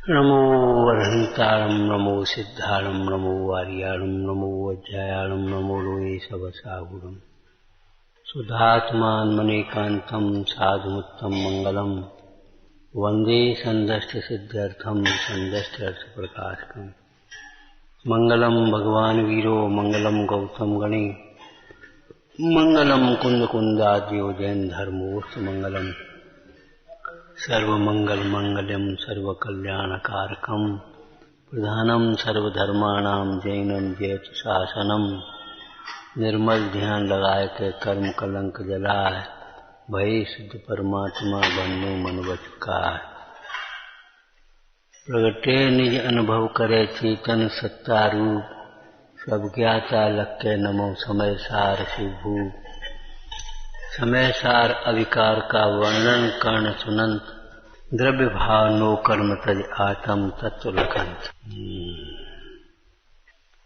नमो वरहंतारं नमो सिद्धारं नमो वार्याणं नमो वज्रायाणं नमो लोये सवसाहुरं सुधात्मान्मनेकान्तं साधुमुत्तम मंगलम वंदे संदष्टसिद्ध्यर्थं संदष्टर्थप्रकाशकम् मंगलम भगवान वीरो मंगलम गौतम गणे मंगलम कुंद कुंदाद्यो जैन धर्मोस्त मंगलम सर्वमंगल मंगलम सर्वकल्याणकारकम प्रधानम सर्वधर्माणां जैनम जयतु शासनम निर्मल ध्यान लगाए के कर्म कलंक जलाए भय सिद्ध परमात्मा बनने मन वचकार प्रगटे निज अनुभव करे चेतन सत्ता रूप सब ज्ञाता लक्के नमो समय सार शिवभूप समय सार अविकार का वर्णन कर्ण सुनंत द्रव्य भाव नो कर्म तज आत्म तत्व लखंत।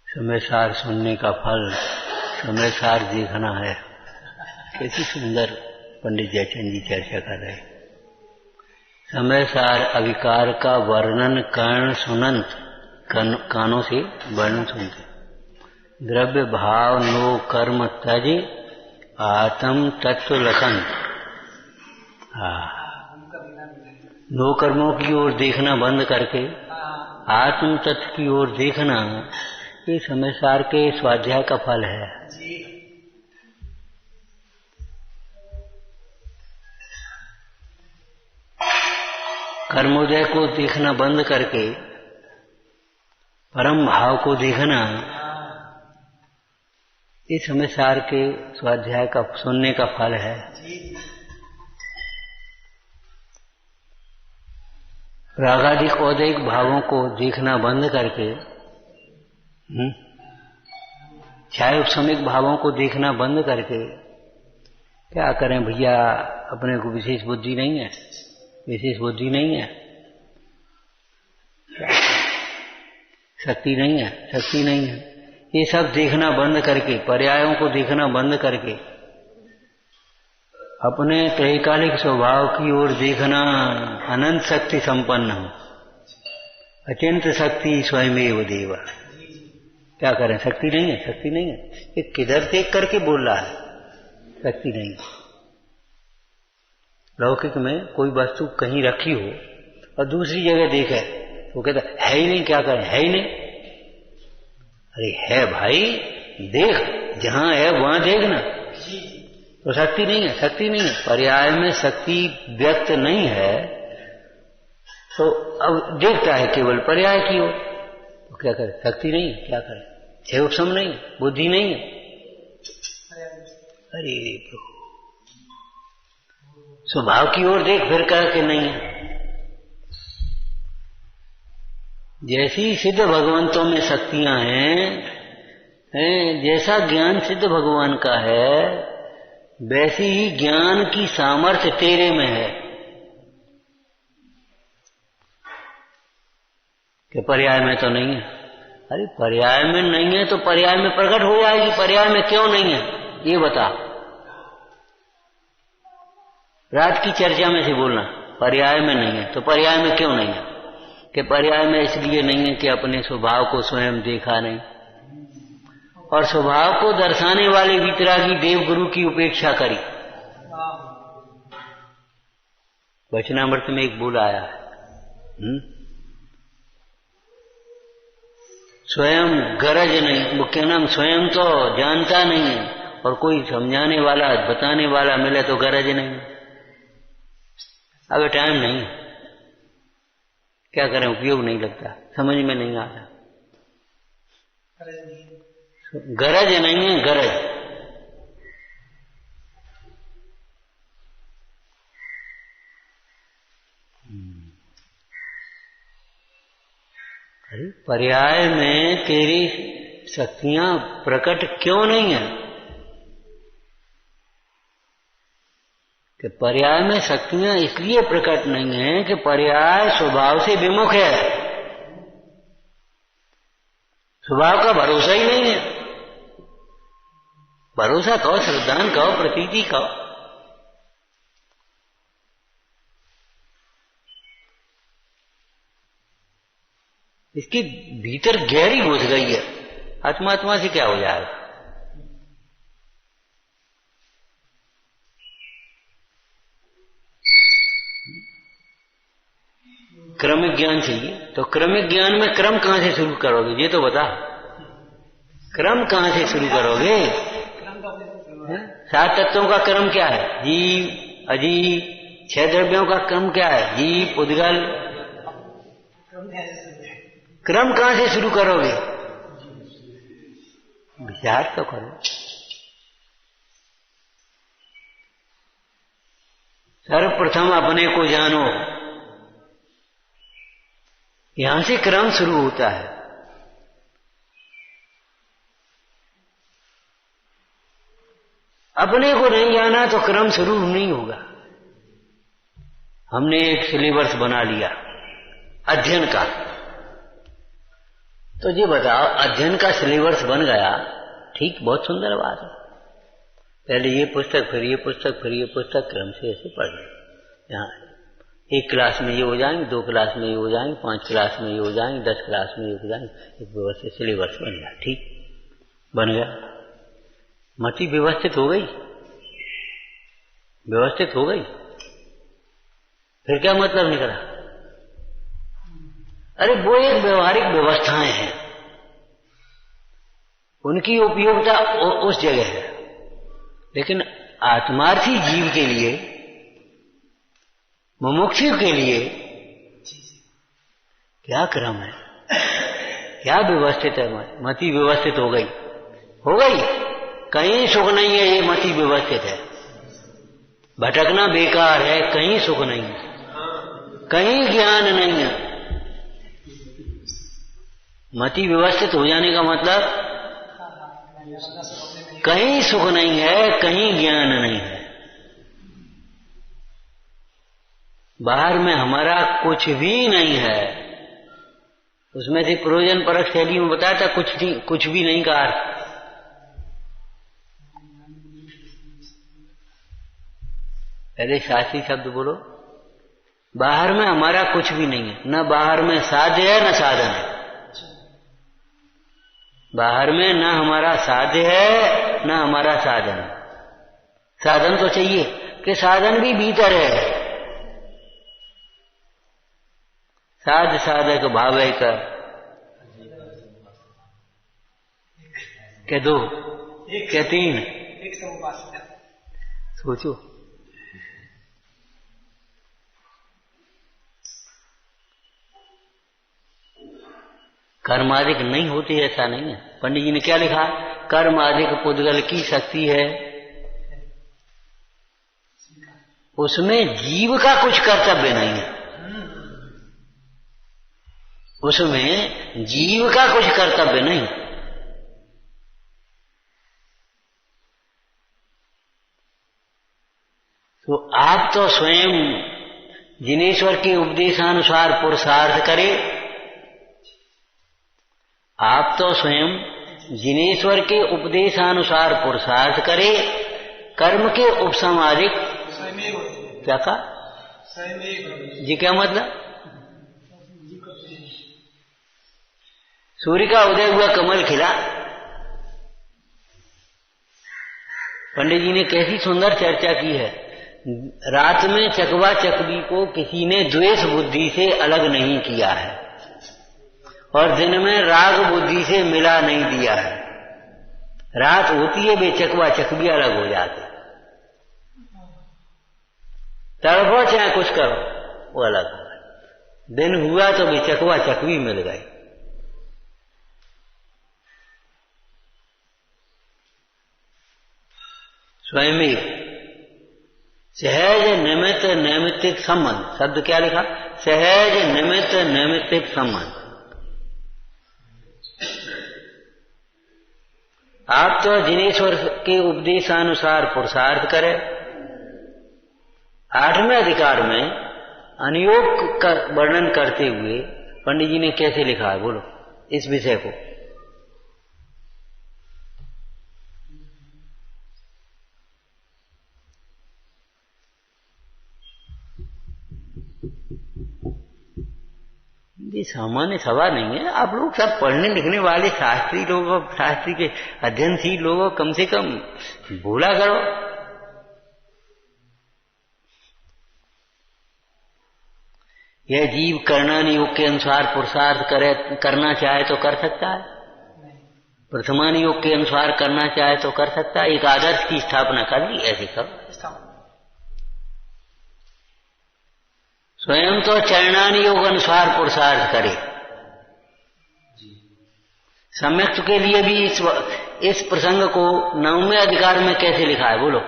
समय सार सुनने का फल समय सार देखना है। कैसी सुंदर पंडित जयचंद जी चर्चा कर रहे। समय सार अविकार का वर्णन कर्ण सुनंत कानों से वर्णन सुनते द्रव्य भाव नो कर्म तज आत्म तत्व लखंत। नो कर्मों की ओर देखना बंद करके आत्म तत्व की ओर देखना ये समय सार के स्वाध्याय का फल है। कर्मोदय को देखना बंद करके परम भाव को देखना ये समय सार के स्वाध्याय का सुनने का फल है। रागाधिक औदैहिक भावों को देखना बंद करके छाया उपसमिक भावों को देखना बंद करके क्या करें भैया, अपने को विशेष बुद्धि नहीं है, विशेष बुद्धि नहीं है, शक्ति नहीं है, शक्ति नहीं है, ये सब देखना बंद करके पर्यायों को देखना बंद करके अपने त्रैकालिक स्वभाव की ओर देखना अनंत शक्ति संपन्न हो अत्यंत शक्ति स्वयमेव देवा। क्या करें, शक्ति नहीं है, शक्ति नहीं है। ये किधर देख करके बोल रहा है, शक्ति नहीं है। लौकिक में कोई वस्तु कहीं रखी हो और दूसरी जगह देखे वो कहता है ही नहीं, क्या करें, है ही नहीं। अरे है भाई, देख, जहां है वहां देखना। तो शक्ति नहीं है, शक्ति नहीं है। पर्याय में शक्ति व्यक्त नहीं है तो अब देखता है केवल पर्याय की ओर, तो क्या करे, शक्ति नहीं है, क्या करे, छह उपसम नहीं है, बुद्धि नहीं है। अरे प्रभु, स्वभाव की ओर देख, फिर कह के नहीं है। जैसी सिद्ध भगवंतों में शक्तियां हैं, जैसा ज्ञान सिद्ध भगवान का है वैसी ही ज्ञान की सामर्थ्य तेरे में है कि पर्याय में तो नहीं है। अरे पर्याय में नहीं है तो पर्याय में प्रकट हो जाएगी। पर्याय में क्यों नहीं है ये बता। रात की चर्चा में से बोलना पर्याय में नहीं है तो पर्याय में क्यों नहीं है, कि पर्याय में इसलिए नहीं है कि अपने स्वभाव को स्वयं देखा नहीं और स्वभाव को दर्शाने वाले वितरागी देव गुरु की उपेक्षा करी। वचनामृत में एक बोल आया है, स्वयं गरज नहीं, वो क्या नाम, स्वयं तो जानता नहीं है और कोई समझाने वाला बताने वाला मिले तो गरज नहीं। अब टाइम नहीं, क्या करें, उपयोग नहीं लगता, समझ में नहीं आता। गरज नहीं है, गरज। अरे पर्याय में तेरी शक्तियां प्रकट क्यों नहीं है, कि पर्याय में शक्तियां इसलिए प्रकट नहीं है कि पर्याय स्वभाव से विमुख है, स्वभाव का भरोसा ही नहीं है। भरोसा कहो, श्रद्धान कहो, प्रतीति कहो, इसकी भीतर गहरी घुस गई है। आत्मा आत्मा से क्या हो जाएगा? क्रमिक ज्ञान चाहिए, तो क्रमिक ज्ञान में क्रम कहां से शुरू करोगे? ये तो बता, क्रम कहां से शुरू करोगे? सात तत्वों का क्रम क्या है? जीव, अजीव। 6 द्रव्यों का क्रम क्या है? जीव, उद्गल। क्रम कहां से शुरू करोगे? विचार तो करो। सर्वप्रथम अपने को जानो, यहां से क्रम शुरू होता है। अपने को नहीं जाना तो क्रम शुरू नहीं होगा। हमने एक सिलेबस बना लिया अध्ययन का, तो ये बताओ, अध्ययन का सिलेबस बन गया, ठीक, बहुत सुंदर बात है। पहले ये पुस्तक, फिर ये पुस्तक, फिर ये पुस्तक, क्रम से ऐसे पढ़ लें। यहाँ 1 क्लास में ये हो जाएंगे, 2 क्लास में ये हो जाएंगे, 5 क्लास में ये हो जाएंगे, 10 क्लास में ये हो जाएंगे। एक व्यवस्थित सिलेबस बन गया, ठीक बन गया। मति व्यवस्थित हो गई, व्यवस्थित हो गई। फिर क्या मतलब निकला? अरे वो एक व्यवहारिक व्यवस्थाएं हैं, उनकी उपयोगिता उस जगह है, लेकिन आत्मार्थी जीव के लिए, मुमुक्षु के लिए क्या क्रम है, क्या व्यवस्थित है? मति व्यवस्थित हो गई, हो गई। कहीं सुख नहीं है, ये मति व्यवस्थित है। भटकना बेकार है, कहीं सुख नहीं है, कहीं ज्ञान नहीं है। मति व्यवस्थित हो जाने का मतलब कहीं सुख नहीं है, कहीं ज्ञान नहीं है। बाहर में हमारा कुछ भी नहीं है। उसमें से प्रयोजन परक शैली में बताया था, कुछ भी नहीं का अर्थ। पहले शास्त्रीय शब्द बोलो। बाहर में हमारा कुछ भी नहीं है, न बाहर में साध्य है न साधन है। बाहर में न हमारा साध्य है न हमारा साधन है। साधन तो चाहिए कि साधन भी भीतर है। साध साधक भावे का क्या 2 क्या 3? सोचो, कर्मादिक नहीं होती, ऐसा नहीं है। पंडित जी ने क्या लिखा? कर्मादिक पुद्गल की शक्ति है, उसमें जीव का कुछ कर्तव्य नहीं है। उसमें जीव का कुछ कर्तव्य नहीं। तो आप तो स्वयं जिनेश्वर के उपदेशानुसार पुरुषार्थ करें। आप तो स्वयं जिनेश्वर के उपदेशानुसार पुरुषार्थ करें। कर्म के उपसमादिक क्या कहा जी? क्या मतलब? सूर्य का उदय हुआ, कमल खिला। पंडित जी ने कैसी सुंदर चर्चा की है। रात में चकवा चकवी को किसी ने द्वेष बुद्धि से अलग नहीं किया है, और दिन में राग बुद्धि से मिला नहीं दिया है। रात होती है, वे चकवा चकवी अलग हो जाते। तड़पो चाहे कुछ करो, वो अलग हो गए। दिन हुआ तो वे चकवा चकवी मिल गए। स्वयं सहज निमित्त नैमित्तिक संबंध, शब्द क्या लिखा? सहज निमित्त नैमित्तिक संबंध। आप तो जिनेश्वर के उपदेशानुसार पुरुषार्थ करें। 8वें अधिकार में अनुयोग का वर्णन करते हुए पंडित जी ने कैसे लिखा है, बोलो इस विषय को। ये सामान्य सवाल नहीं है। आप लोग सब पढ़ने लिखने वाले शास्त्री लोग, शास्त्री के अध्ययनशील लोग, कम से कम बोला करो। यह जीव करना योग के अनुसार पुरुषार्थ करना चाहे तो कर सकता है, प्रथमान योग के अनुसार करना चाहे तो कर सकता है। एक आदर्श की स्थापना कर ली, ऐसे करो। स्वयं तो चरणान योग अनुसार पुरुषार्थ करे। सम्यक्त के लिए भी इस प्रसंग को 9वें अधिकार में कैसे लिखा है बोलो?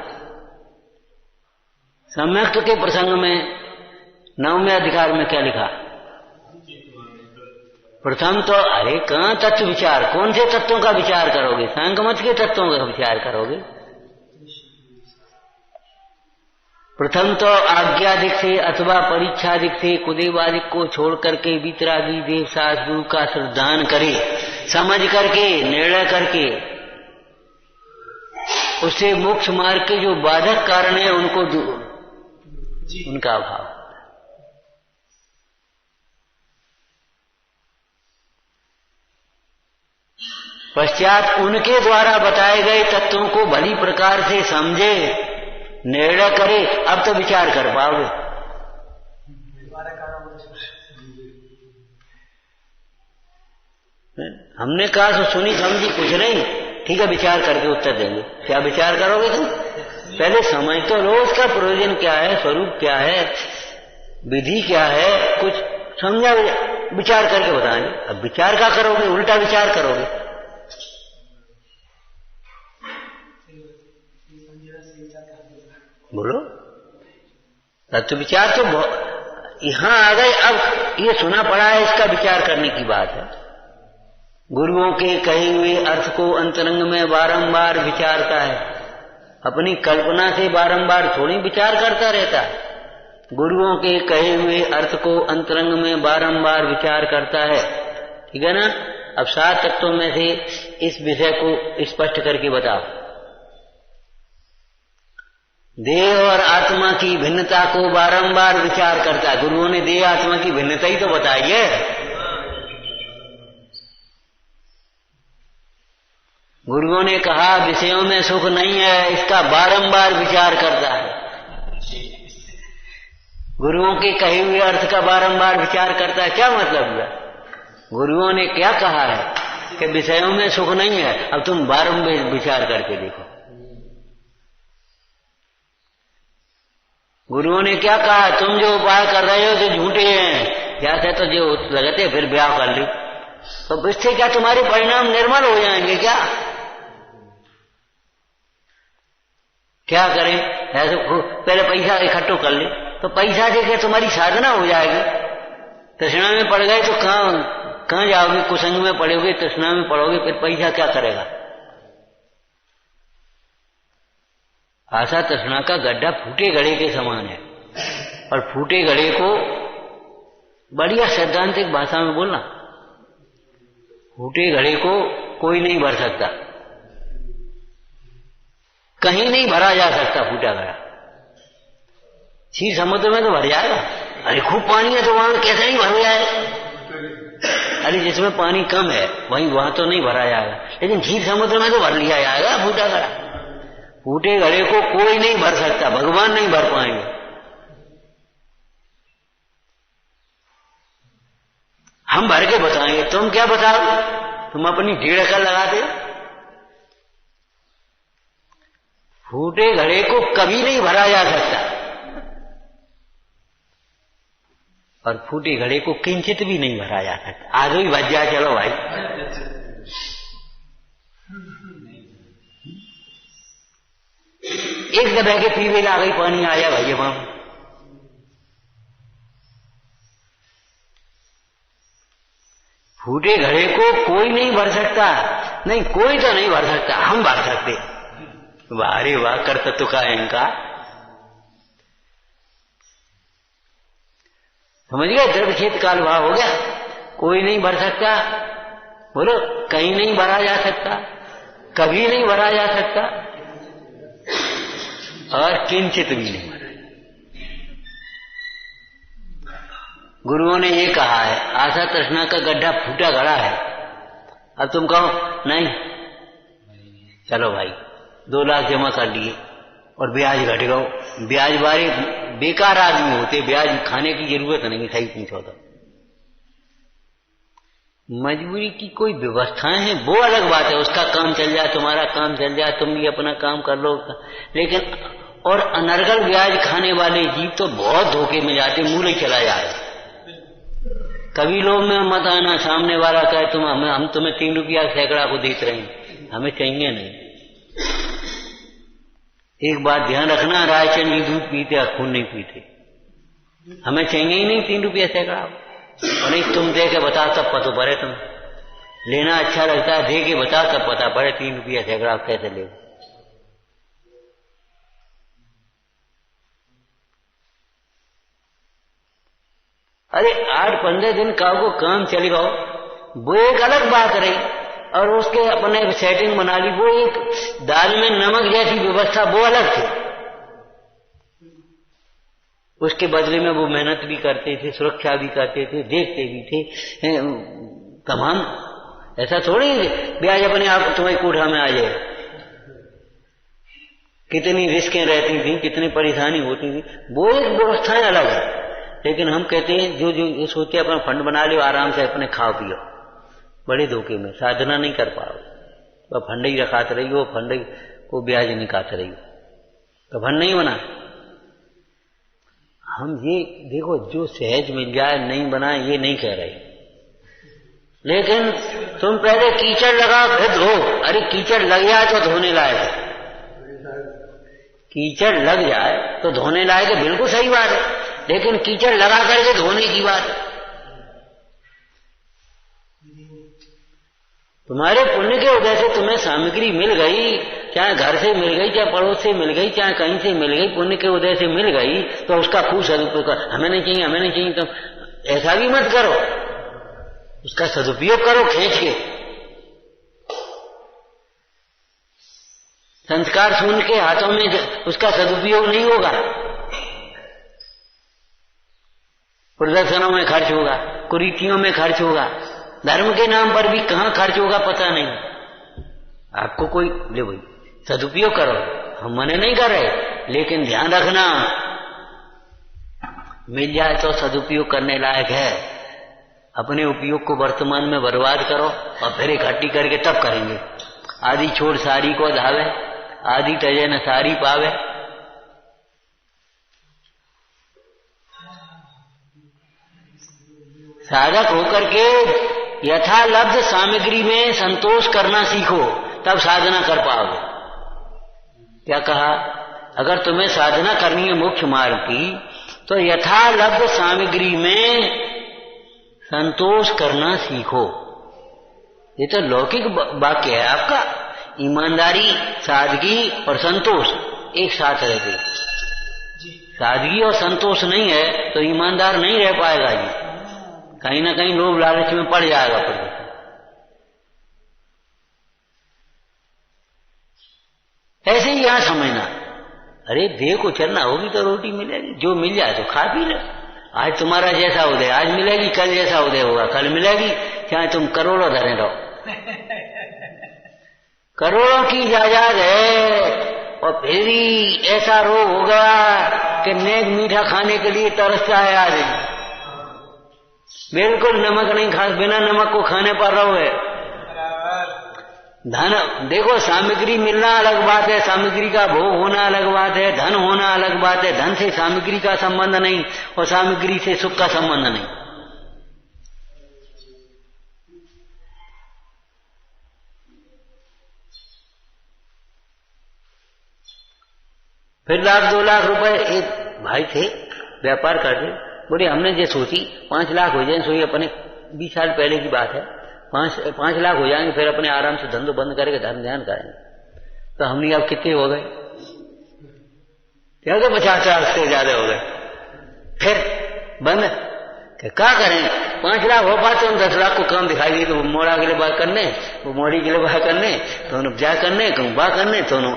सम्यक्त के प्रसंग में 9वें अधिकार में क्या लिखा? प्रथम तो अरे कहां तत्व विचार, कौन से तत्वों का विचार करोगे? सांख्य मत के तत्वों का विचार करोगे। प्रथम तो आज्ञादिक से अथवा परीक्षादिक से कुदेवादिक को छोड़ करके वितरागी देव सास गुरु का श्रद्धान करे, समझ करके निर्णय करके उससे मोक्ष मार्ग के जो बाधक कारण है उनको उनका अभाव। पश्चात उनके द्वारा बताए गए तत्वों को भली प्रकार से समझे, निर्णय करे, अब तो विचार कर पाओगे। हमने कहा तो सुनी समझी कुछ नहीं, ठीक है विचार करके उत्तर देंगे। क्या विचार करोगे तुम? पहले समझ तो लो उसका प्रयोजन क्या है, स्वरूप क्या है, विधि क्या है, कुछ समझा, विचार करके बताएंगे। अब विचार क्या करोगे? उल्टा विचार करोगे। बोलो, तत्व विचार तो यहां आ गए। अब ये सुना पड़ा है, इसका विचार करने की बात है। गुरुओं के कहे हुए अर्थ को अंतरंग में बारंबार विचारता है, अपनी कल्पना से बारंबार थोड़ी विचार करता रहता है। गुरुओं के कहे हुए अर्थ को अंतरंग में बारंबार विचार करता है, ठीक है ना? अब 7 तत्वों में से इस विषय को स्पष्ट करके बताओ। देह और आत्मा की भिन्नता को बारंबार विचार करता है। गुरुओं ने देह आत्मा की भिन्नता ही तो बताई है। गुरुओं ने कहा विषयों में सुख नहीं है, इसका बारंबार विचार करता है। गुरुओं के कहे हुए अर्थ का बारंबार विचार करता है। क्या मतलब है? गुरुओं ने क्या कहा है कि विषयों में सुख नहीं है, अब तुम बारंबार विचार करके देखो। गुरुओं ने क्या कहा? तुम जो उपाय कर रहे हो जो झूठे हैं, क्या थे तो जो लगते फिर ब्याह कर ली, तो इससे क्या तुम्हारे परिणाम निर्मल हो जाएंगे? क्या करें? ऐसे पहले पैसा इकट्ठा कर ले, तो पैसा से क्या तुम्हारी साधना हो जाएगी? तृष्णा में पड़ गए तो कहां जाओगे? कुसंग में पड़ोगे, तृष्णा में पड़ोगे, फिर पैसा क्या करेगा? आशा तृष्णा का गड्ढा फूटे घड़े के समान है, और फूटे घड़े को बढ़िया सैद्धांतिक भाषा में बोलना, फूटे घड़े को कोई नहीं भर सकता, कहीं नहीं भरा जा सकता फूटा घड़ा। क्षीर समुद्र में तो भर जाएगा। अरे खूब पानी है तो वहां कैसे नहीं भर जाएगा? अरे जिसमें पानी कम है वहां तो नहीं भरा जाएगा, लेकिन क्षीर समुद्र में तो भर लिया जाएगा फूटा घड़ा। फूटे घड़े को कोई नहीं भर सकता, भगवान नहीं भर पाएंगे। हम भर के बताएंगे, तुम क्या बताओ? तुम अपनी ढीड़ का लगाते हो। फूटे घड़े को कभी नहीं भरा जा सकता, और फूटे घड़े को किंचित भी नहीं भरा जा सकता। आज भी भज जा, चलो भाई। एक दबा के पीवे ला गई पानी, आया भैया वहां। फूटे घड़े को कोई नहीं भर सकता, नहीं कोई तो नहीं भर सकता, हम भर सकते। वाह रे वाह, कर्तृत्व का अहंकार। समझ गए? द्रव्य क्षेत्र काल भाव हो गया। कोई नहीं भर सकता, बोलो, कहीं नहीं भरा जा सकता, कभी नहीं भरा जा सकता, और किंचित भी नहीं भरा। गुरुओं ने ये कहा है, आशा तृष्णा का गड्ढा फूटा गड़ा है। अब तुम कहो नहीं, चलो भाई 2 लाख जमा कर लिए और ब्याज घट गओ। ब्याज वाले बेकार आदमी होते, ब्याज खाने की जरूरत नहीं, सही पूछो तो। मजबूरी की कोई व्यवस्थाएं हैं वो अलग बात है, उसका काम चल जाए, तुम्हारा काम चल जाए, तुम भी अपना काम कर लो। लेकिन और अनर्गल ब्याज खाने वाले जीव तो बहुत धोखे में जाते, मुंह ही चला जाए। कभी लोग में मत आना, सामने वाला कहे हम तुम्हें 3 रुपया सैकड़ा को देख रहे हैं, हमें चाहिए नहीं। एक बात ध्यान रखना, रायचंद जी दूध पीते और खून नहीं पीते। हमें चाहिए ही नहीं 3 रुपया सैकड़ा। और नहीं तुम दे के बताओ तब पता पड़े, तुम लेना अच्छा लगता है, दे के बताओ तब पता पड़े 3 रुपया सैकड़ा कैसे ले। अरे 8-15 दिन का वो काम चलेगा वो एक अलग बात रही, और उसके अपने सेटिंग बना ली, वो एक दाल में नमक जैसी व्यवस्था वो अलग थी। उसके बदले में वो मेहनत भी करते थे, सुरक्षा भी करते थे, देखते भी थे तमाम। ऐसा थोड़ी ब्याज अपने आप तुम्हारी कोठा में आ जाए। कितनी रिस्कें रहती थी, कितनी परेशानी होती थी, वो एक व्यवस्थाएं अलग है। लेकिन हम कहते हैं जो ये सोचे अपना फंड बना लो, आराम से अपने खाओ पियो, बड़े धोखे में, साधना नहीं कर पाओ। तो फंड ही रखाते रही हो, फंड को ब्याज निकालते रही हो, तो फंड नहीं बना। हम ये देखो, जो सहज मिल जाए नहीं बनाए ये नहीं कह रहे, लेकिन तुम पहले कीचड़ लगा फिर धो। अरे कीचड़ लग जाए तो धोने लायक है, कीचड़ लग जाए तो धोने लायक है, बिल्कुल सही बात है। लेकिन कीचड़ लगा करके धोने की बात है। तुम्हारे पुण्य के वजह से तुम्हें सामग्री मिल गई, चाहे घर से मिल गई, चाहे पड़ोस से मिल गई, चाहे कहीं से मिल गई, पुण्य के वजह से मिल गई, तो उसका खूब सदुपयोग कर। हमें नहीं चाहिए, हमें नहीं चाहिए, तो ऐसा भी मत करो, उसका सदुपयोग करो खींच के। संस्कार सुन के हाथों में उसका सदुपयोग नहीं होगा, प्रदर्शनों में खर्च होगा, कुरीतियों में खर्च होगा, धर्म के नाम पर भी कहां खर्च होगा पता नहीं। आपको कोई ले भाई सदुपयोग करो, हम मने नहीं कर रहे, लेकिन ध्यान रखना मिल जाए तो सदुपयोग करने लायक है। अपने उपयोग को वर्तमान में बर्बाद करो और फिर इकट्ठी करके तब करेंगे। आदि छोड़ सारी को धावे, आदि तजे न सारी पावे। साधक होकर के यथालब्ध सामग्री में संतोष करना सीखो, तब साधना कर पाओगे। क्या कहा? अगर तुम्हें साधना करनी है मुख्य मार्ग की, तो यथालब्ध सामग्री में संतोष करना सीखो। ये तो लौकिक वाक्य है आपका। ईमानदारी, सादगी और संतोष एक साथ रहते। सादगी और संतोष नहीं है तो ईमानदार नहीं रह पाएगा जी, कहीं ना कहीं लोभ लालच में पड़ जाएगा। फिर ऐसे ही यहां समझना, अरे देह को चलना होगी तो रोटी मिलेगी, जो मिल जाए तो खा पी ले। आज तुम्हारा जैसा उदय आज मिलेगी, कल जैसा उदय होगा कल मिलेगी, चाहे तुम करोड़ों धरे रहो। करोड़ों की जायदाद है और फिर भी ऐसा रोग हो गया कि नेक मीठा खाने के लिए तरसता है आदमी। बिल्कुल नमक नहीं खा, बिना नमक को खाने पर रहो है। धन देखो, सामग्री मिलना अलग बात है, सामग्री का भोग होना अलग बात है, धन होना अलग बात है। धन से सामग्री का संबंध नहीं और सामग्री से सुख का संबंध नहीं। फिर 1-2 लाख रुपए, एक भाई थे व्यापार करते, बोले हमने ये सोची 5 लाख हो जाए, सोई अपने 20 साल पहले की बात है, 5 लाख हो जाएंगे, फिर अपने आराम से धंधो बंद करके धर्म ध्यान करेंगे। तो हमने अब कितने हो गए? क्या 50 से ज्यादा हो गए। फिर बंद क्या करें? 5 लाख हो पाते तो 10 लाख को काम दिखाई दी, तो वो मोड़ा के लिए बात करने, वो मोड़ी के लिए बात करने, तो ब्याह करने, कहूँ बात करने, दोनों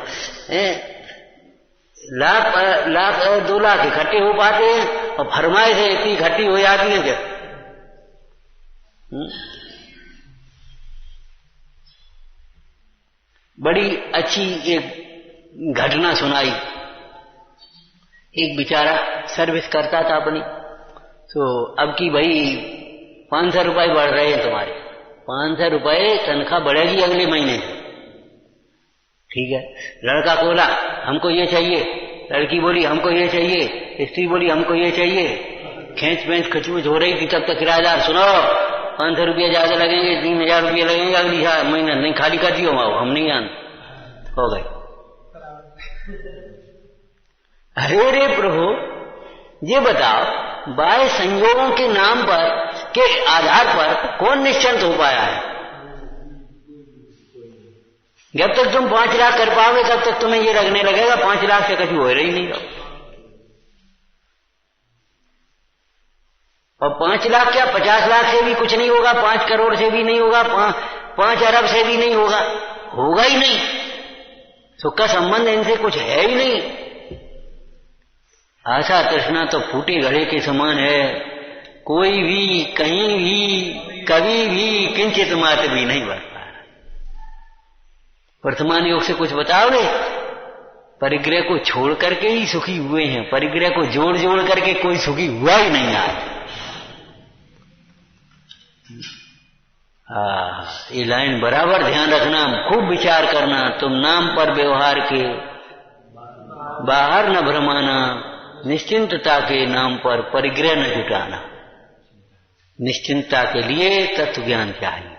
लाख 2 लाख इकट्ठे हो पाते हैं और फरमाइशें इतनी इकट्ठी हो जाती हैं क्या। बड़ी अच्छी एक घटना सुनाई। एक बेचारा सर्विस करता था अपनी, तो अब की भाई 500 रुपये बढ़ रहे हैं तुम्हारे, 500 रुपये तनख्वाह बढ़ेगी अगले महीने। ठीक है, लड़का बोला हमको ये चाहिए, लड़की बोली हमको ये चाहिए, स्त्री बोली हमको ये चाहिए। खींच पेंच खचूच हो रही थी। तब तक किराएदार सुनो 500 रुपये ज्यादा लगेंगे, 3000 रुपये लगेंगे अगली महीना, नहीं खाली कर दियो हम नहीं जानते। हो गए। अरे रे प्रभु, ये बताओ बाह्य संयोगों के नाम पर के आधार पर कौन निश्चिंत हो पाया है। जब तक तुम 5 लाख कर पाओगे तब तक तुम्हें ये लगने लगेगा 5 लाख से कभी हो रही नहीं। और 5 लाख क्या 50 लाख से भी कुछ नहीं होगा, 5 करोड़ से भी नहीं होगा, 5 अरब से भी नहीं होगा, होगा ही नहीं। सुख का संबंध इनसे कुछ है ही नहीं। आशा तृष्णा तो फूटे घड़े के समान है, कोई भी कहीं भी कभी भी किंचित मात्र भी नहीं बढ़ पा रहा। वर्तमान योग से कुछ बताओगे? परिग्रह को छोड़ करके ही सुखी हुए हैं, परिग्रह को जोड़ जोड़ करके कोई सुखी हुआ ही नहीं आज। ये लाइन बराबर ध्यान रखना, खूब विचार करना। तुम नाम पर व्यवहार के बाहर न भ्रमाना, निश्चिंतता के नाम पर परिग्रह न जुटाना। निश्चिंतता के लिए तत्व ज्ञान चाहिए।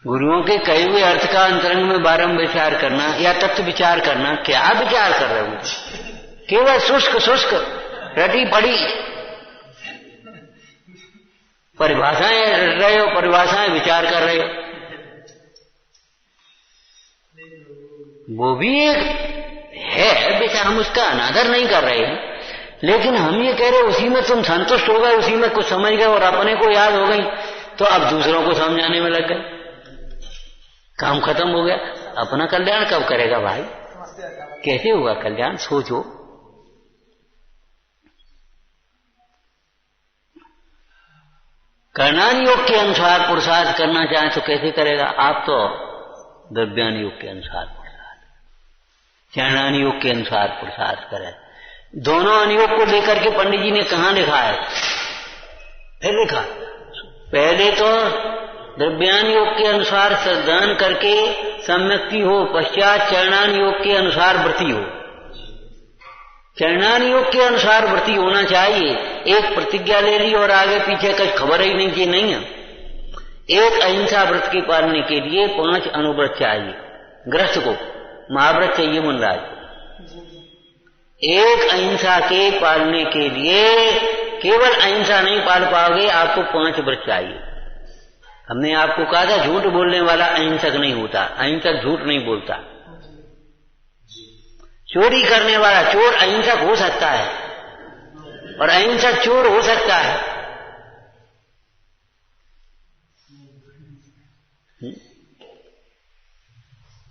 गुरुओं के कहे हुए अर्थ का अंतरंग में बारंबार विचार करना या तत्व विचार करना। क्या विचार कर रहे हो? केवल शुष्क शुष्क रटी पड़ी परिभाषाएं रहे हो, परिभाषाएं विचार कर रहे हो। वो भी एक है बेचारा, हम उसका अनादर नहीं कर रहे हैं, लेकिन हम ये कह रहे उसी में तुम संतुष्ट हो गए, उसी में कुछ समझ गए और अपने को याद हो गई, तो अब दूसरों को समझाने में लग गए। काम खत्म हो गया। अपना कल्याण कब करेगा भाई? कैसे होगा कल्याण? सोचो। कर्णान योग के अनुसार पुरुषार्थ करना चाहे तो कैसे करेगा? आप तो द्रव्यान योग के अनुसार पुरुषार्थ, चरणान योग के अनुसार पुरुषार्थ करें। दोनों अनुयोग को लेकर के पंडित जी ने कहां लिखा है? फिर लिखा पहले तो द्रव्यान योग के अनुसार श्रद्धान करके सम्यक्ति हो, पश्चात चरणान योग के अनुसार व्रति हो। चरणान योग के अनुसार व्रति होना चाहिए। एक प्रतिज्ञा ले ली और आगे पीछे कुछ खबर ही नहीं कि नहीं है। एक अहिंसा व्रत के पालने के लिए 5 अनुव्रत चाहिए। गृहस्थ को महाव्रत चाहिए मुनराज। एक अहिंसा के पालने के लिए केवल अहिंसा नहीं पाल पाओगे, आपको 5 व्रत चाहिए। हमने आपको कहा था झूठ बोलने वाला अहिंसक नहीं होता, अहिंसक झूठ नहीं बोलता। चोरी करने वाला चोर अहिंसक हो सकता है और अहिंसक चोर हो सकता है।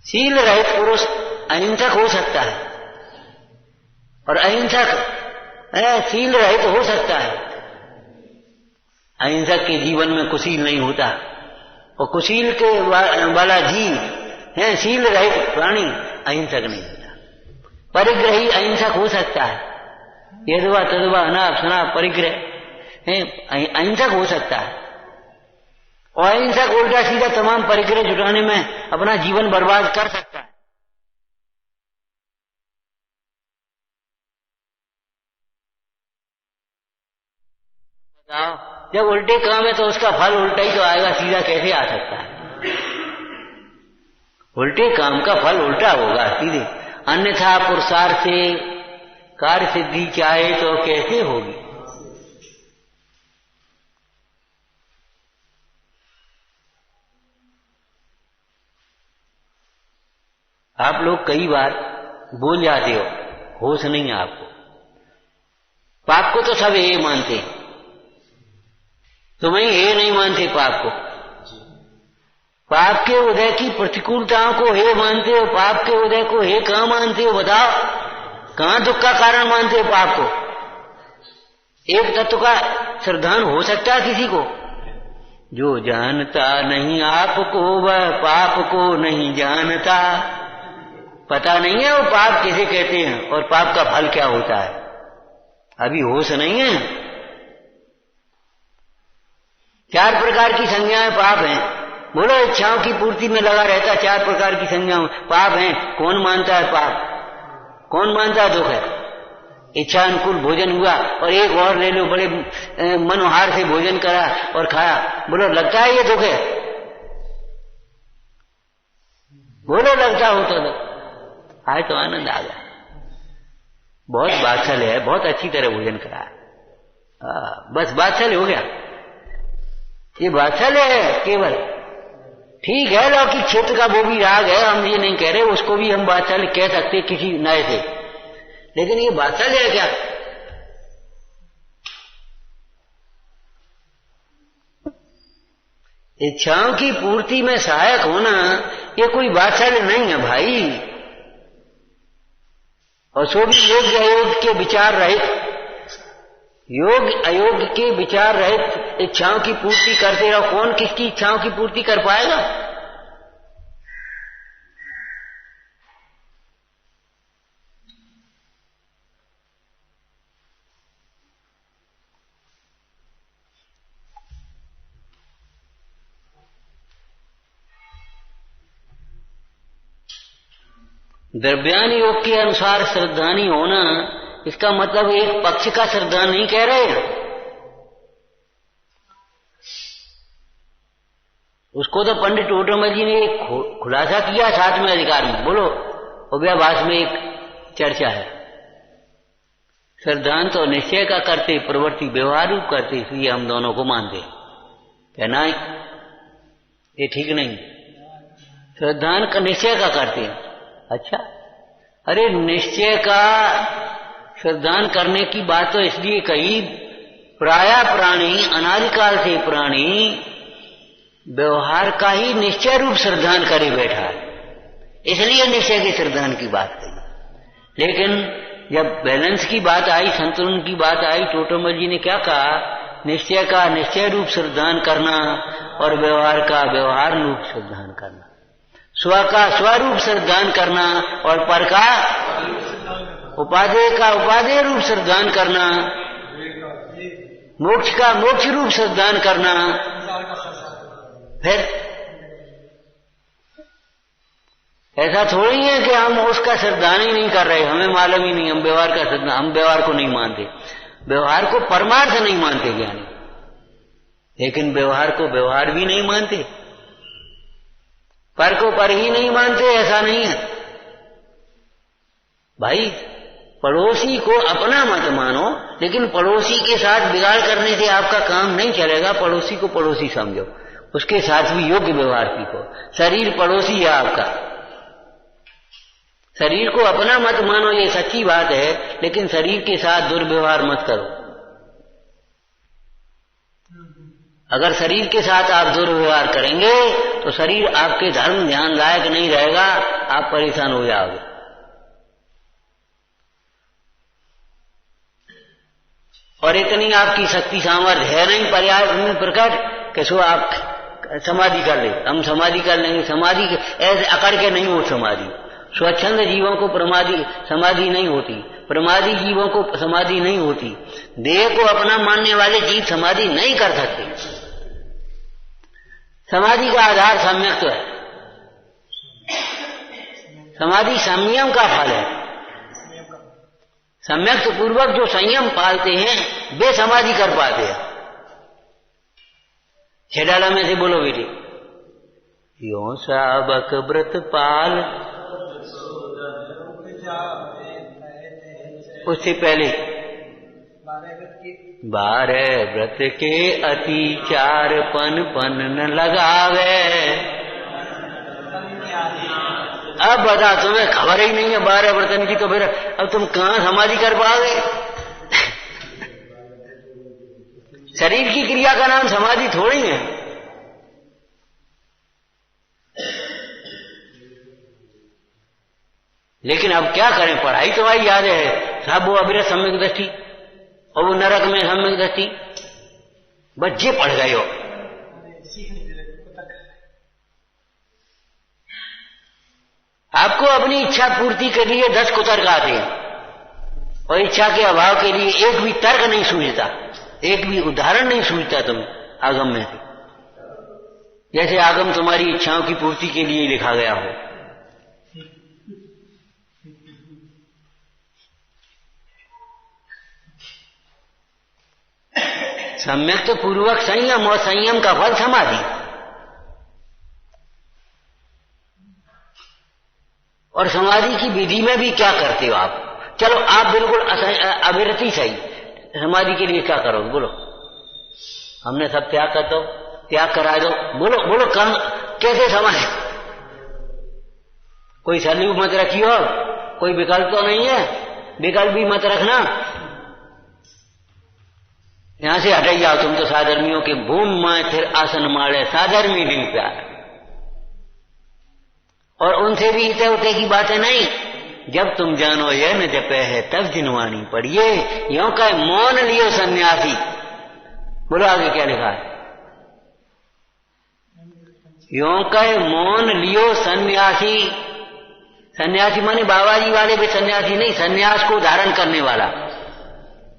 शील रहित पुरुष अहिंसक हो सकता है और अहिंसक शील रहित हो सकता है। अहिंसक के जीवन में कुशील नहीं होता और कुशील के वाला जीव है शील रहित प्राणी अहिंसक नहीं होता। परिग्रही अहिंसक हो सकता है, यदवा तदवा अनाप शनाप परिग्रह है अहिंसक हो सकता है। और अहिंसक उल्टा सीधा तमाम परिग्रह जुटाने में अपना जीवन बर्बाद कर सकता है। बताओ, जब उल्टे काम है तो उसका फल उल्टा ही तो आएगा, सीधा कैसे आ सकता है? उल्टे काम का फल उल्टा होगा सीधे। अन्यथा पुरुषार्थ से कार्य सिद्धि चाहे तो कैसे होगी? आप लोग कई बार बोल जाते हो, होश नहीं है आपको। पाप को तो सब ये मानते हैं, तुम्हें ये नहीं मानते पाप को। पाप के उदय की प्रतिकूलताओं को हे मानते हो, पाप के उदय को हे कहां मानते हो? बताओ, कहां दुख का कारण मानते हो पाप को? एक तत्व का श्रद्धान हो सकता है किसी को? जो जानता नहीं आपको वह पाप को नहीं जानता। पता नहीं है वो पाप किसे कहते हैं और पाप का फल क्या होता है, अभी होश नहीं है। 4 प्रकार की संज्ञाएं पाप हैं। बोलो, इच्छाओं की पूर्ति में लगा रहता, 4 प्रकार की संज्ञाएं पाप हैं। कौन मानता है पाप? कौन मानता है दुख है? इच्छा अनुकूल भोजन हुआ और एक और ले लो, बड़े मनोहार से भोजन करा और खाया, बोलो लगता है ये दुख है? बोलो लगता हो तो आज तो आनंद आ गया, बहुत वात्सल्य है, बहुत अच्छी तरह भोजन करा, बस वात्सल्य हो गया। ये वात्सल्य है केवल। ठीक है, लौकिक क्षेत्र का वो भी राग है, हम ये नहीं कह रहे, उसको भी हम वात्सल्य कह सकते किसी नए से, लेकिन ये वात्सल्य है क्या? इच्छाओं की पूर्ति में सहायक होना ये कोई वात्सल्य नहीं है भाई। और सो भी योग्य अयोग्य के विचार रहित, योग्य अयोग्य के विचार रहित इच्छाओं की पूर्ति करते रहो। कौन किसकी इच्छाओं की पूर्ति कर पाएगा? द्रव्यान योग के अनुसार श्रद्धानी होना, इसका मतलब एक पक्ष का श्रद्धा नहीं कह रहे हैं। उसको तो पंडित टोटोमल जी ने एक खुलासा किया 7वें अधिकार में। बोलो, अव्याभास में एक चर्चा है, श्रद्धान तो निश्चय का करते, प्रवृत्ति व्यवहार रूप करते, इसलिए हम दोनों को मानते। कहना ये ठीक नहीं, श्रद्धान का निश्चय का करते हैं। अच्छा, अरे निश्चय का श्रद्धान करने की बात तो इसलिए कही, प्रायः प्राणी, अनादिकाल से प्राणी व्यवहार का ही निश्चय रूप श्रद्धान करे बैठा है, इसलिए निश्चय के श्रद्धान की बात कही। लेकिन जब बैलेंस की बात आई, संतुलन की बात आई, टोटोमल जी ने क्या कहा? निश्चय का निश्चय रूप श्रद्धान करना और व्यवहार का व्यवहार रूप श्रद्धान करना, स्व का स्वरूप श्रद्धान करना और पर का उपादेय का उपादेय रूप श्रद्धान करना, मोक्ष का मोक्ष रूप श्रद्धान करना। फिर ऐसा थोड़ी है कि हम उसका श्रद्धान ही नहीं कर रहे, हमें मालूम ही नहीं, हम व्यवहार का श्रद्धा, हम व्यवहार को नहीं मानते, व्यवहार को परमार्थ नहीं मानते ज्ञानी, लेकिन व्यवहार को व्यवहार भी नहीं मानते, पर को पर ही नहीं मानते, ऐसा नहीं है भाई। पड़ोसी को अपना मत मानो, लेकिन पड़ोसी के साथ बिगाड़ करने से आपका काम नहीं चलेगा। पड़ोसी को पड़ोसी समझो, उसके साथ भी योग्य व्यवहार सीखो। शरीर पड़ोसी है आपका, शरीर को अपना मत मानो, ये सच्ची बात है, लेकिन शरीर के साथ दुर्व्यवहार मत करो। अगर शरीर के साथ आप दुर्व्यवहार करेंगे तो शरीर आपके धर्म ध्यान लायक नहीं रहेगा, आप परेशान हो जाओगे। और इतनी आपकी शक्ति सामर्थ्य है नहीं पर्याप्त में प्रकट कि सो आप समाधि कर ले, हम समाधि कर लेंगे। समाधि ऐसे अकड़ के नहीं हो समाधि। स्वच्छंद जीवों को समाधि नहीं होती, प्रमादी जीवों को समाधि नहीं होती। देह को अपना मानने वाले जीव समाधि नहीं कर सकते। समाधि का आधार सम्यक है, समाधि संयम का फल है। सम्यक पूर्वक जो संयम पालते हैं वे समाधि कर पाते हैं। छेडाला में से बोलो बेटी, यो साबक व्रत पाल, उससे पहले 12 व्रत के अति 4 पन न लगावे। अब बता, तुम्हें खबर ही नहीं है 12 व्रतन की, तो फिर अब तुम कहां समाधि कर पाओगे? शरीर की क्रिया का नाम समाधि थोड़ी है। लेकिन अब क्या करें, पढ़ाई तो आई याद है साहब, वो अविरत सम्यक दृष्टि और वो नरक में सम्यक दृष्टि, बच्चे पढ़ गए हो। आपको अपनी इच्छा पूर्ति के लिए 10 कुतर्क आते हैं और इच्छा के अभाव के लिए एक भी तर्क नहीं सूझता, एक भी उदाहरण नहीं सूझता तुम्हें आगम में से, जैसे आगम तुम्हारी इच्छाओं की पूर्ति के लिए लिखा गया हो। सम्यक तो पूर्वक संयम और संयम का फल समाधि, और समाधि की विधि में भी क्या करते हो आप? चलो आप बिल्कुल अविरति सही, समाधि के लिए क्या करोगे बोलो? हमने सब त्याग कर दो, त्याग करा दो, बोलो बोलो काम कैसे समाधि? कोई सलीब मत रखियो, कोई विकल्प तो नहीं है, विकल्प भी मत रखना। यहां से हट जाओ तुम तो साधर्मियों के, भूम माए फिर आसन माड़े साधर्मी दिन प्यार, और उनसे भी इतने उते की बातें नहीं। जब तुम जानो यह न जपे है तब जिनवाणी पढ़िए, यों का मौन लियो सन्यासी। बोलो आगे क्या लिखा है? यों का मौन लियो सन्यासी। सन्यासी माने बाबाजी वाले भी सन्यासी नहीं, सन्यास को धारण करने वाला।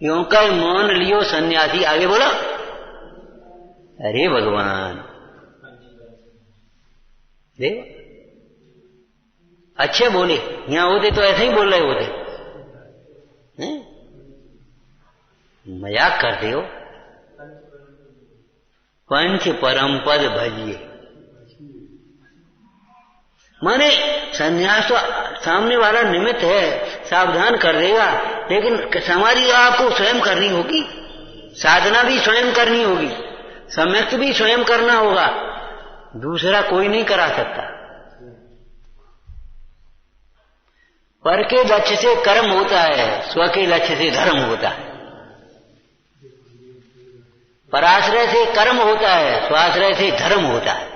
यों का मौन लियो सन्यासी। आगे बोलो। अरे भगवान देव अच्छे बोले, यहां होते तो ऐसे ही बोल रहे होते, मजाक करते हो। पंच परम पद भजिए, माने सन्यास तो सामने वाला निमित्त है, सावधान कर देगा, लेकिन समाधि आपको स्वयं करनी होगी, साधना भी स्वयं करनी होगी, सम्यक भी स्वयं करना होगा, दूसरा कोई नहीं करा सकता। पर के लक्ष्य से कर्म होता है, स्व के लक्ष्य से धर्म होता है। पराश्रय से कर्म होता है, स्वाश्रय से धर्म होता है।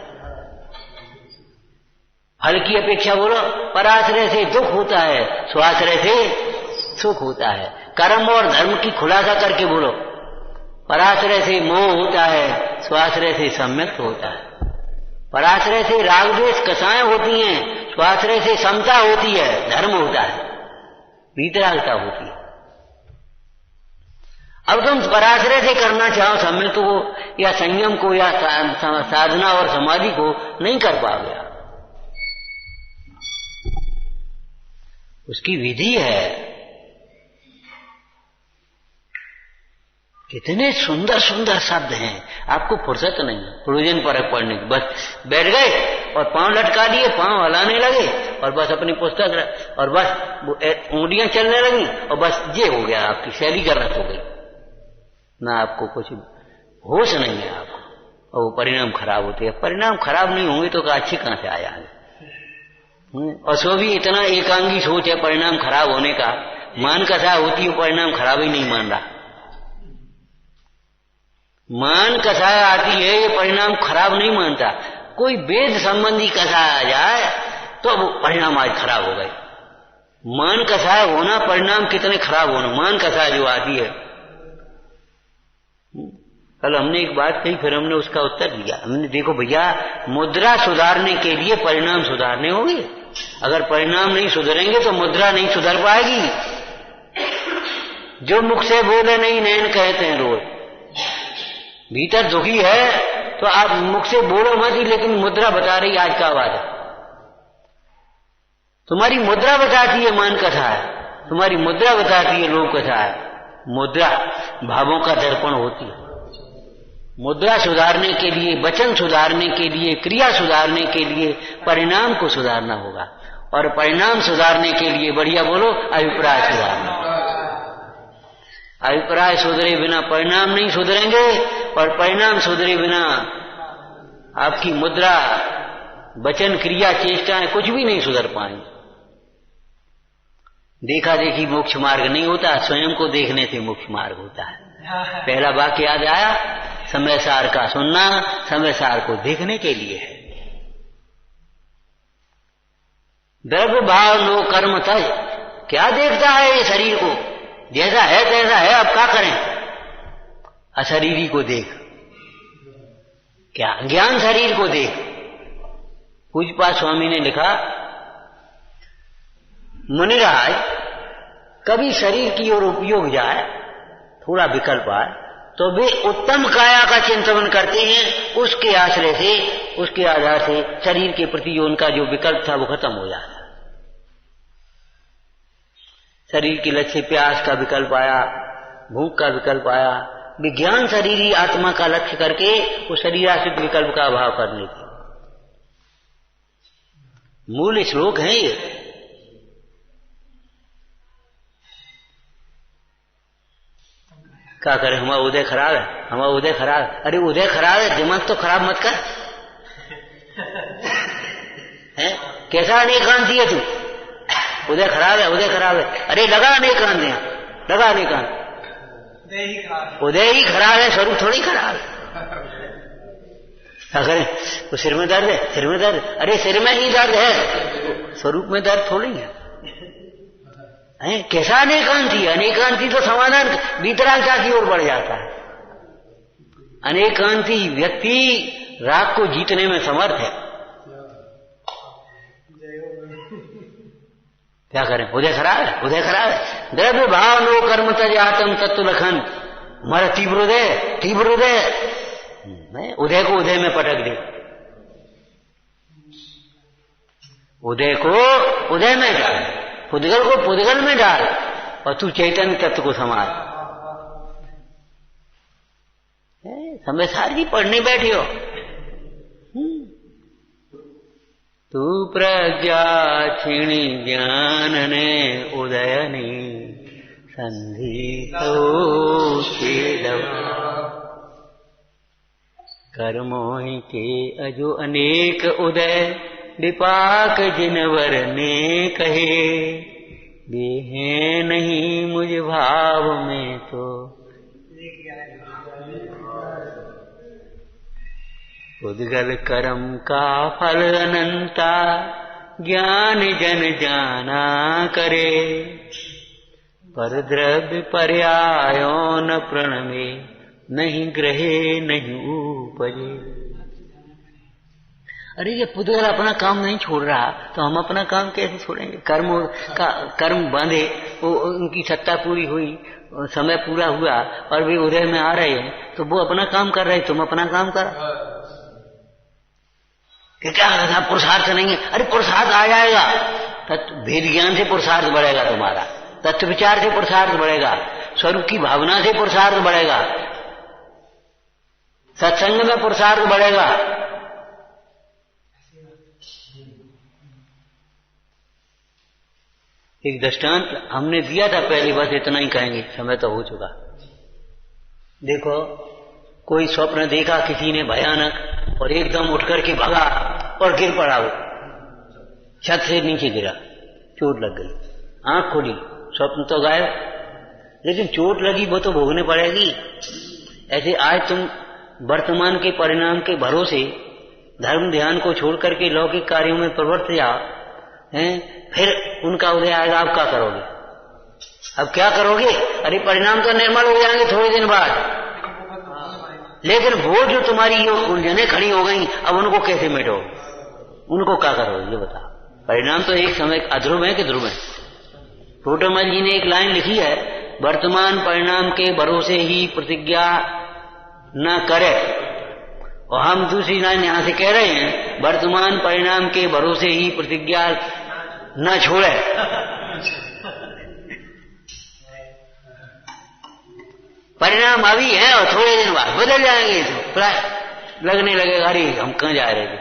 फल की अपेक्षा बोलो, पराश्रय से दुख होता है, स्वाश्रय से सुख होता है। कर्म और धर्म की खुलासा करके बोलो, पराश्रय से मोह होता है, स्वाश्रय से सम्यक होता है। पराश्रय से राग द्वेष कसाएं होती हैं, स्वाश्रय से समता होती है, धर्म होता है, वीतरागता होती है। अब तुम पराश्रय से करना चाहो सम्यक को या संयम को या साधना और समाधि को, नहीं कर पाओगे। उसकी विधि है। कितने सुंदर सुंदर शब्द हैं, आपको फुर्सत नहीं प्रयोजन परक पढ़ने की। बस बैठ गए और पांव लटका दिए, पांव हलाने लगे और बस अपनी पुस्तक, और बस ऊँगलियां चलने लगी और बस ये हो गया, आपकी शैली गलत हो गई ना, आपको कुछ होश नहीं है आपको, और वो परिणाम खराब होते हैं। परिणाम खराब नहीं होंगे तो अच्छे कहां से आया है? और सो भी इतना एकांगी सोच है परिणाम खराब होने का, मान कसा होती है, परिणाम खराब ही नहीं मान रहा। मान कसाया आती है, ये परिणाम खराब नहीं मानता। कोई वेद संबंधी कसाया जाए तो वो परिणाम आज खराब हो गए। मान कसाया होना, परिणाम कितने खराब होना, मान कसाया जो आती है। कल हमने एक बात कही, फिर हमने उसका उत्तर दिया। हमने देखो भैया, मुद्रा सुधारने के लिए परिणाम सुधारने होंगे, अगर परिणाम नहीं सुधरेंगे तो मुद्रा नहीं सुधर पाएगी। जो मुख से बोले नहीं नैन कहते हैं रोज। भीतर दुखी है तो आप मुख से बोलो मत ही, लेकिन मुद्रा बता रही आज का बात है। तुम्हारी मुद्रा बताती है मान कथा है, तुम्हारी मुद्रा बताती है लोक कथा है। मुद्रा भावों का दर्पण होती है। मुद्रा सुधारने के लिए, वचन सुधारने के लिए, क्रिया सुधारने के लिए परिणाम को सुधारना होगा, और परिणाम सुधारने के लिए बढ़िया बोलो अभिप्राय सुधारना। अभिप्राय सुधरे बिना परिणाम नहीं सुधरेंगे, और परिणाम सुधरे बिना आपकी मुद्रा, वचन, क्रिया, चेष्टाएं कुछ भी नहीं सुधर पाएंगे। देखा देखी मोक्ष मार्ग नहीं होता, स्वयं को देखने से मोक्ष मार्ग होता है। पहला वाक्य याद आया, समय सार का सुनना समय सार को देखने के लिए है। द्रव्य भाव नो कर्म तज। क्या देखता है ये शरीर को, जैसा है तैसा है, अब क्या करें। अशरीरी को देख, क्या ज्ञान शरीर को देख। पूज्यपाद स्वामी ने लिखा, मुनिराज कभी शरीर की ओर उपयोग जाए, थोड़ा विकल्प आए, तो वे उत्तम काया का चिंतन करते हैं। उसके आश्रय से, उसके आधार से शरीर के प्रति उनका जो विकल्प था वो खत्म हो जाता। शरीर के लक्ष्य प्यास का विकल्प आया, भूख का विकल्प आया, विज्ञान शरीरी आत्मा का लक्ष्य करके वो शरीराश्रित विकल्प का अभाव कर लेते। मूल श्लोक है ये। क्या करें, हमारा उदय खराब है, हमारा उदय खराब है। अरे उदय खराब है, दिमाग तो खराब मत कर। है कैसा अनेकांती है तू, उदय खराब है, उदय खराब है। अरे लगा अनेकांत है, लगा अनेकांत, उदय ही खराब है, स्वरूप थोड़ी खराब है। क्या करें, वो सिर में दर्द है, सिर में दर्द, अरे सिर में ही दर्द है, स्वरूप में दर्द थोड़ी है। कैसा अनेकांती, अनेकांती तो समाधान वितरागता की ओर बढ़ जाता है। अनेकांती व्यक्ति राग को जीतने में समर्थ है। क्या करें, उदय खराब है, उदय खराब है। द्रव्य भाव नो कर्म तज आत्म तत्व लखन। हमारा तीव्र उदय, तीव्र उदय, उदय को उदय में पटक दे, उदय को उदय में डाल, पुद्गल को पुद्गल में डाल, और तू चैतन्य तत्व को संभाल। समय सार जी पढ़ने बैठे हो। तू प्रज्ञा क्षिणी ज्ञान ने उदयनी संधि कर्मों के अजो अनेक उदय विपाक जिनवर ने कहे। देहे नहीं मुझ भाव में तो उद्गल कर्म का फल अनंता ज्ञान जन जाना करे। पर द्रव्य पर्यायो न प्रणमे नहीं ग्रहे नहीं उपजे। अरे ये पुद्गल अपना काम नहीं छोड़ रहा तो हम अपना काम कैसे छोड़ेंगे। कर्म बांधे, वो उनकी सत्ता पूरी हुई, समय पूरा हुआ और वे उदय में आ रहे हैं तो वो अपना काम कर रहे, तुम अपना काम कर। क्या था, पुरुषार्थ नहीं है। अरे पुरुषार्थ आ जाएगा, भेद ज्ञान से पुरुषार्थ बढ़ेगा तुम्हारा, तत्व विचार से पुरुषार्थ बढ़ेगा, स्वरूप की भावना से पुरुषार्थ बढ़ेगा, सत्संग में पुरुषार्थ बढ़ेगा। एक दृष्टांत हमने दिया था पहली, बस इतना ही कहेंगे, समय तो हो चुका। देखो, कोई स्वप्न देखा किसी ने भयानक और एकदम उठ करके भगा और गिर पड़ा, वो छत से नीचे गिरा, चोट लग गई, आंख खोली, स्वप्न तो गायब, लेकिन चोट लगी वो तो भोगने पड़ेगी। ऐसे आज तुम वर्तमान के परिणाम के भरोसे धर्म ध्यान को छोड़ करके लौकिक कार्यों में प्रवृत्त जाओ, फिर उनका उदय आएगा, आप क्या करोगे? अब क्या करोगे? अरे परिणाम तो निर्मल हो जाएंगे थोड़े दिन बाद, लेकिन वो जो तुम्हारी ये उलझने खड़ी हो गई, अब उनको कैसे मिटोगे? उनको क्या करोगे ये बताओ। परिणाम तो एक समय अध्रुव है कि ध्रुव है। टोटोमल जी ने एक लाइन लिखी है, वर्तमान परिणाम के भरोसे ही प्रतिज्ञा न करे, और हम दूसरी लाइन यहां से कह रहे हैं, वर्तमान परिणाम के भरोसे ही प्रतिज्ञा न छोड़े। परिणाम अभी है और थोड़े दिन बाद बदल जाएंगे, तो लगने लगेगा अरे हम कहां जा रहे थे।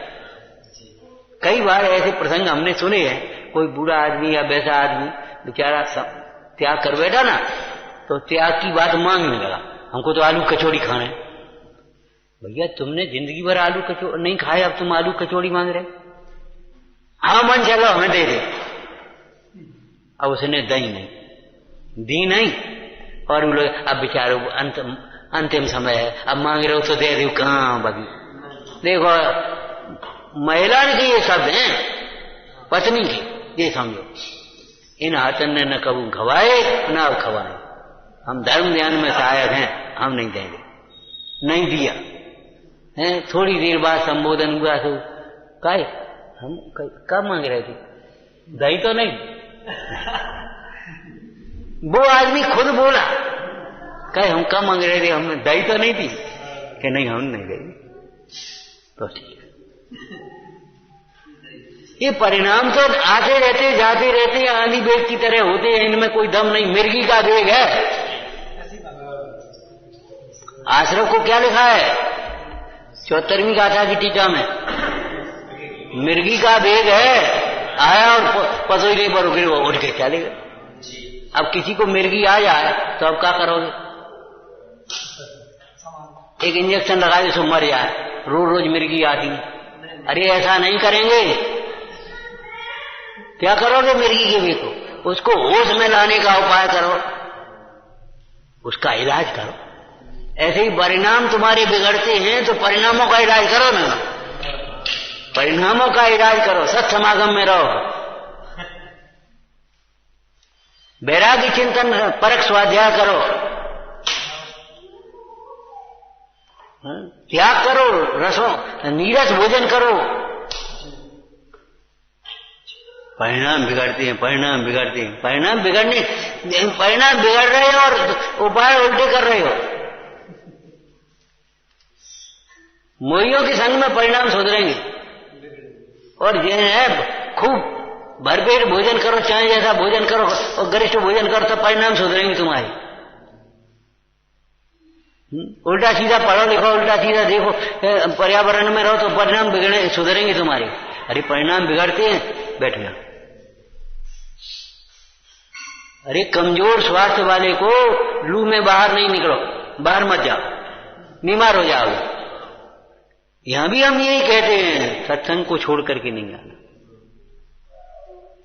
कई बार ऐसे प्रसंग हमने सुने हैं, कोई बूढ़ा आदमी या वैसा आदमी बेचारा त्याग कर बैठा ना, तो त्याग की बात मांगने लगा, हमको तो आलू कचौड़ी खाना है। भैया तुमने जिंदगी भर आलू कचौड़ी नहीं खाए, अब तुम आलू कचौड़ी मांग रहे? हाँ मन चलो हमें दे दे। अब उसने दी नहीं, और वो लोग अब बेचारे अंतिम समय है, अब मांग रहे हो तो दे दो, कहां बगी। देखो महिला के ये शब्द हैं, पत्नी के, ये समझो, इन हाथन ने न कबू खवाए न अब खवाए। हम धर्म ध्यान में सहायक हैं, हम नहीं देंगे, नहीं दिया है। थोड़ी देर बाद संबोधन हुआ तो काय हम कब मांग रहे थे, दही तो नहीं। वो आदमी खुद बोला, कहे हम कब मांग रहे थे, हमने दही तो नहीं थी, कि नहीं हम नहीं गई। तो ठीक है, ये परिणाम तो आते रहते जाते रहते आंधी बेग की तरह होते हैं, इनमें कोई दम नहीं। मिर्गी का बेग है। आश्रम को क्या लिखा है 74वीं गाथा की टीका में, मिर्गी का बेग है, आया और पसोईले पर उठ के चलेगा। अब किसी को मिर्गी आ जाए तो अब क्या करोगे, एक इंजेक्शन लगा दे सो मर जाए, रोज रोज मिर्गी आती। अरे ऐसा नहीं करेंगे, क्या करोगे मिर्गी के बेग को, उसको होश में लाने का उपाय करो, उसका इलाज करो। ऐसे ही परिणाम तुम्हारे बिगड़ते हैं तो परिणामों का इलाज करो ना, परिणामों का इलाज करो, सत समागम में रहो, वैराग्य चिंतन परख स्वाध्याय करो, त्याग करो, रसों नीरस भोजन करो। परिणाम बिगड़ते हैं, परिणाम बिगड़ते हैं, परिणाम बिगड़ रहे हो और उपाय उल्टे कर रहे हो। मोहियों के संग में परिणाम सुधरेंगे, और ये है खूब भरपेट भोजन करो, चाहे जैसा भोजन करो और गरिष्ठ भोजन करो, तो परिणाम सुधरेंगे तुम्हारे। उल्टा सीधा पढ़ो लिखो, उल्टा सीधा देखो, पर्यावरण में रहो तो परिणाम बिगड़े सुधरेंगे तुम्हारे। अरे परिणाम बिगड़ते हैं, बैठ गया। अरे कमजोर स्वास्थ्य वाले को लू में बाहर नहीं निकलो, बाहर मत जाओ, बीमार हो जाओगे। यहां भी हम यही कहते हैं, सत्संग को छोड़ करके नहीं आना।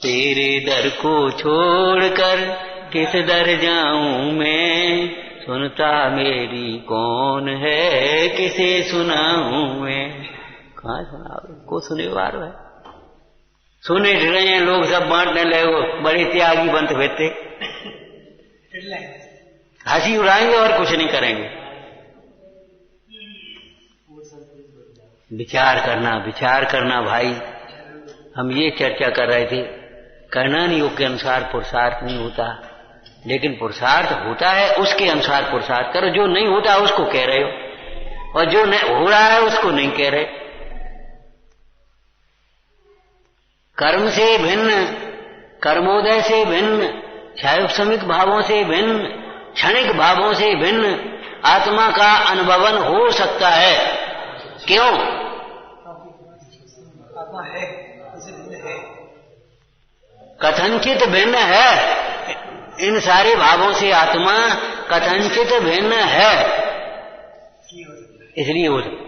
तेरे दर को छोड़कर किस दर जाऊं मैं, सुनता मेरी कौन है, किसे सुनाऊं मैं। कहाँ सुनाओ, को सुने वार है, सुने रहे हैं लोग, सब बांटने लगे, बड़े त्यागी बंत बैठे, हंसी उड़ाएंगे और कुछ नहीं करेंगे। विचार करना भाई। हम ये चर्चा कर रहे थे, करना नहीं योग के अनुसार पुरुषार्थ नहीं होता, लेकिन पुरुषार्थ होता है उसके अनुसार पुरुषार्थ करो। जो नहीं होता उसको कह रहे हो, और जो नहीं हो रहा है उसको नहीं कह रहे। कर्म से भिन्न, कर्मोदय से भिन्न, क्षायोपशमिक भावों से भिन्न, क्षणिक भावों से भिन्न आत्मा का अनुभवन हो सकता है। क्यों? आत्मा है, कथनचित भिन्न है। इन सारे भावों से आत्मा कथनचित भिन्न है, इसलिए हो सकता।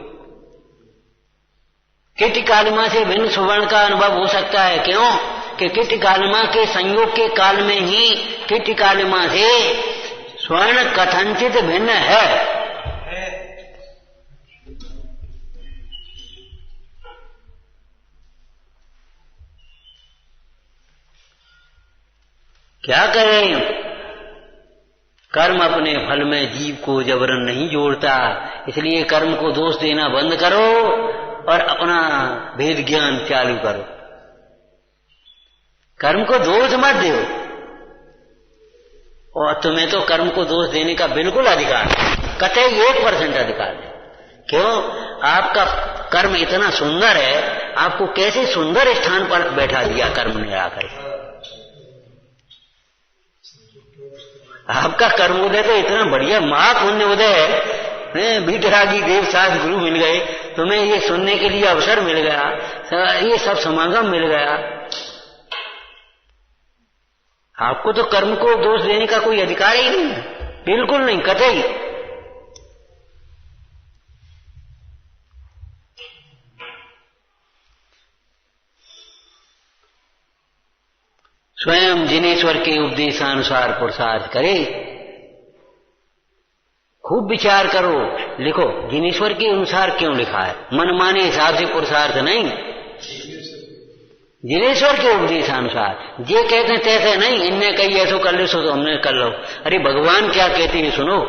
किट कालिमा से भिन्न सुवर्ण का अनुभव हो सकता है। क्यों? कि किट कालिमा के संयोग के काल में ही किट कालिमा से स्वर्ण कथनचित भिन्न है। क्या करें? कर्म अपने फल में जीव को जबरन नहीं जोड़ता, इसलिए कर्म को दोष देना बंद करो और अपना भेद ज्ञान चालू करो। कर्म को दोष मत दो, और तुम्हें तो कर्म को दोष देने का बिल्कुल अधिकार है, कतई 1% अधिकार है। क्यों? आपका कर्म इतना सुंदर है, आपको कैसे सुंदर स्थान पर बैठा दिया कर्म ने आकर। आपका कर्मोदय तो इतना बढ़िया महापुण्य उदय है, बीतरागी देव साथ गुरु मिल गए, तुम्हें ये सुनने के लिए अवसर मिल गया, ये सब समागम मिल गया। आपको तो कर्म को दोष देने का कोई अधिकार ही नहीं है, बिल्कुल नहीं, कतई। स्वयं जिनेश्वर के उपदेशानुसार पुरुषार्थ करे। खूब विचार करो, लिखो जिनेश्वर के अनुसार क्यों लिखा है, मनमाने हिसाब से पुरुषार्थ नहीं। जिनेश्वर के उपदेशानुसार। जे कहते हैं तैसे नहीं, इनने कही ऐसो कर ले सो तो हमने कर लो। अरे भगवान क्या कहते हैं सुनो।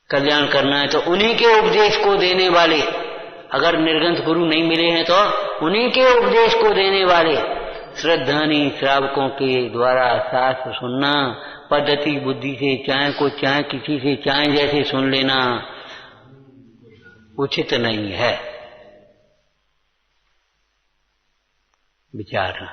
कल्याण करना है तो उन्हीं के उपदेश को देने वाले, अगर निर्गंथ गुरु नहीं मिले हैं तो उन्हीं के उपदेश को देने वाले श्रद्धानी श्रावकों के द्वारा शास्त्र सुनना, पद्धति बुद्धि से चाहे को चाहे किसी से चाहे जैसे सुन लेना उचित नहीं है। विचारना।